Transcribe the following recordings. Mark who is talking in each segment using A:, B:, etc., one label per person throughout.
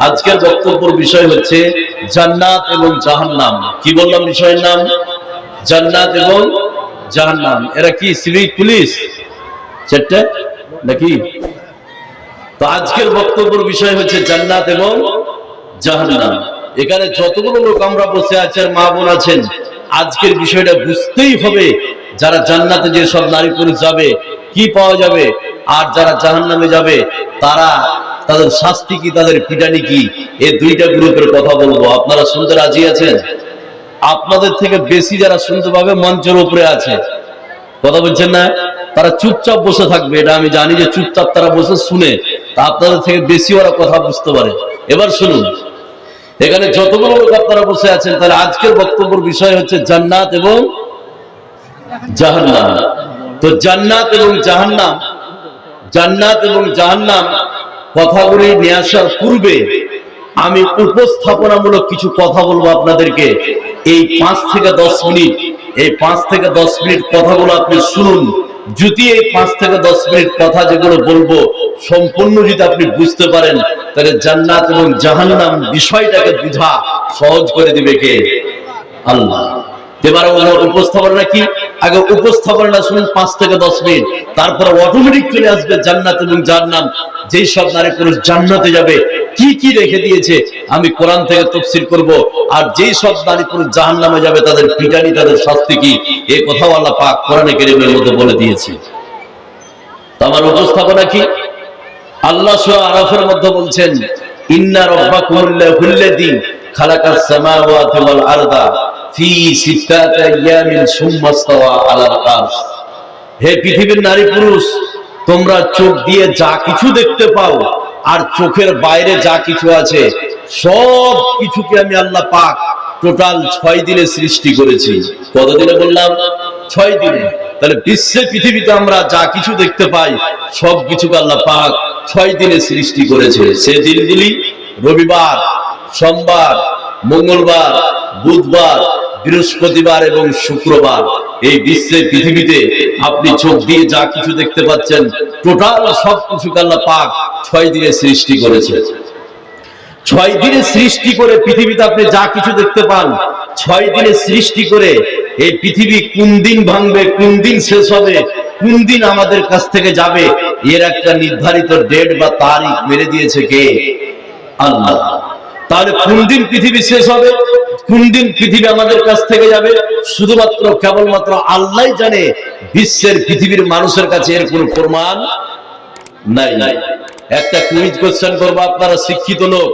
A: আজকের বক্তব্যের বিষয় হচ্ছে জান্নাত এবং জাহান্নাম। কি বললাম বিষয়ের নাম? জান্নাত এবং জাহান্নাম। এরা কি সিভিক পুলিশ চারটে নাকি? তো আজকের বক্তব্যের বিষয় হচ্ছে জান্নাত এবং জাহান্নাম। এখানে যতগুলো লোক আমরা বসে আছি আর মা বোন আছেন, আজকের বিষয়টা বুঝতেই হবে। যারা জান্নাতে যে সব নারী পুরুষ যাবে কি পাওয়া যাবে, আর যারা জাহান্নামে যাবে তারা তাদের শাস্তি কি, তাদের পিটানি কি, এই দুইটা গ্রুপের কথা বলবো। আপনারা শুনতে রাজি আছেন? আপনাদের থেকে বেশি যারা শুনতে পাবে মঞ্চের উপরে আছে, কথা বলছেন না? তারা চুপচাপ বসে থাকবে, এটা আমি জানি যে চুপচাপ তারা বসে শুনে, তা আপনাদের থেকে বেশি ওরা কথা বুঝতে পারে। এবার শুনুন, এখানে যতগুলো লোক আপনারা বসে আছেন, তাহলে আজকের বক্তব্যের বিষয় হচ্ছে জান্নাত এবং জাহান্নাম। তো জান্নাত এবং জাহান্নাম, জান্নাত এবং জাহান্নাম কথাগুলি নিয়ে আসার পূর্বে আমি উপস্থাপনামূলক কিছু কথা বলবো আপনাদেরকে। এই 5 থেকে 10 মিনিট, এই 5 থেকে 10 মিনিট কথাগুলো আপনি শুনুন। যদি এই 5 থেকে 10 মিনিট কথা যেগুলো বলবো সম্পূর্ণ যদি আপনি বুঝতে পারেন, তাহলে জান্নাত এবং জাহান্নাম বিষয়টাকে বুঝা সহজ করে দিবে কে? আল্লাহ। এবার উপস্থাপনা কি? আগে উপস্থাপনা শুনুন 5 থেকে 10 মিনিট, তারপরে অটোমেটিক চলে আসবে জান্নাত এবং জাহান্নাম। যেই সব নারী পুরুষ জান্নাতে যাবে কি কি রেখে দিয়েছে আমি কোরআন থেকে তাফসীর করব, আর যেই সব নারী পুরুষ জাহান্নামে যাবে তাদের পিটানি, তাদের শাস্তি কি, এই কথাও আল্লাহ পাক কোরআনে কারীমের মধ্যে বলে দিয়েছে। তো আমার উপস্থাপনা কি? আল্লাহ সূরা আরাফের মধ্যে বলছেন, ইন্না রাব্বাকুমুল্লাযী খালাকাস সামাওয়াতি ওয়াল আরদা ফি সিত্তাতি আইয়ামিন সুম্মা ইসতাওয়া আলাল আরশ। হে পৃথিবীর নারী পুরুষ, তোমরা চোখ দিয়ে যা কিছু দেখতে পাও আর চোখের বাইরে যা কিছু আছে সব কিছুকে আমি আল্লাহ পাক টোটাল 6 দিনে সৃষ্টি করেছি। কত দিনে বললাম? 6 দিনে। তাহলে বিশ্বে পৃথিবীতে আমরা যা কিছু দেখতে পাই সব কিছুকে আল্লাহ পাক 6 দিনে সৃষ্টি করেছে। সে দিনগুলি রবিবার, সোমবার, মঙ্গলবার, বুধবার, বৃহস্পতিবার এবং শুক্রবার। এই বিশ্বে পৃথিবীতে আপনি চোখ দিয়ে যা কিছু দেখতে পাচ্ছেন টোটাল সব কিছুকে আল্লাহ পাক 6 দিনে সৃষ্টি করেছে। 6 দিনে সৃষ্টি করে পৃথিবীতে আপনি যা কিছু দেখতে পান, 6 দিনে সৃষ্টি করে এই পৃথিবী কোন দিন ভাঙবে, কোন দিন শেষ হবে, কোন দিন আমাদের কাছ থেকে যাবে, এর একটা নির্ধারিত ডেট বা তারিখ মেরে দিয়েছে কে? আল্লাহ। তাহলে কোন দিন পৃথিবী শেষ হবে, কোন দিন পৃথিবী আমাদের কাছ থেকে যাবে, শুধুমাত্র কেবলমাত্র আল্লাহই জানে। বিশ্বের পৃথিবীর মানুষের কাছে এর কোনো প্রমাণ নাই। একটা কুইজ কোশ্চেন করবো, আপনারা শিক্ষিত লোক,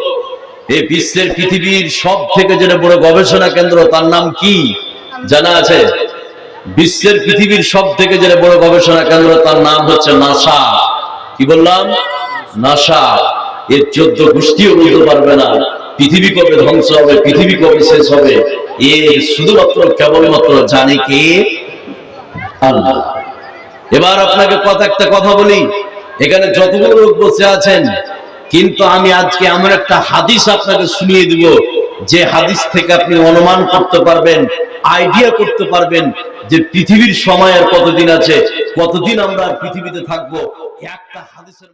A: এই বিশ্বের পৃথিবীর সব থেকে যেটা বড় গবেষণা কেন্দ্র তার নাম কি জানা আছে? বিশ্বের পৃথিবীর সব থেকে যেটা বড় গবেষণা কেন্দ্র তার নাম হচ্ছে নাসা। কি বললাম? নাসা। এর 14 গোষ্ঠীও বলতে পারবে না পৃথিবী কবে ধ্বংস হবে, পৃথিবী কবে শেষ হবে। এর শুধুমাত্র কেবলমাত্র জানে কে? আল্লাহ। এবার আপনাকে একটা কথা বলি, এখানে যতগুলো লোক বসে আছেন, কিন্তু আমি আজকে এমন একটা হাদিস আপনাকে শুনিয়ে দিব যে হাদিস থেকে আপনি অনুমান করতে পারবেন, আইডিয়া করতে পারবেন যে পৃথিবীর সময় আর কতদিন আছে, কতদিন আমরা পৃথিবীতে থাকবো। একটা হাদিসের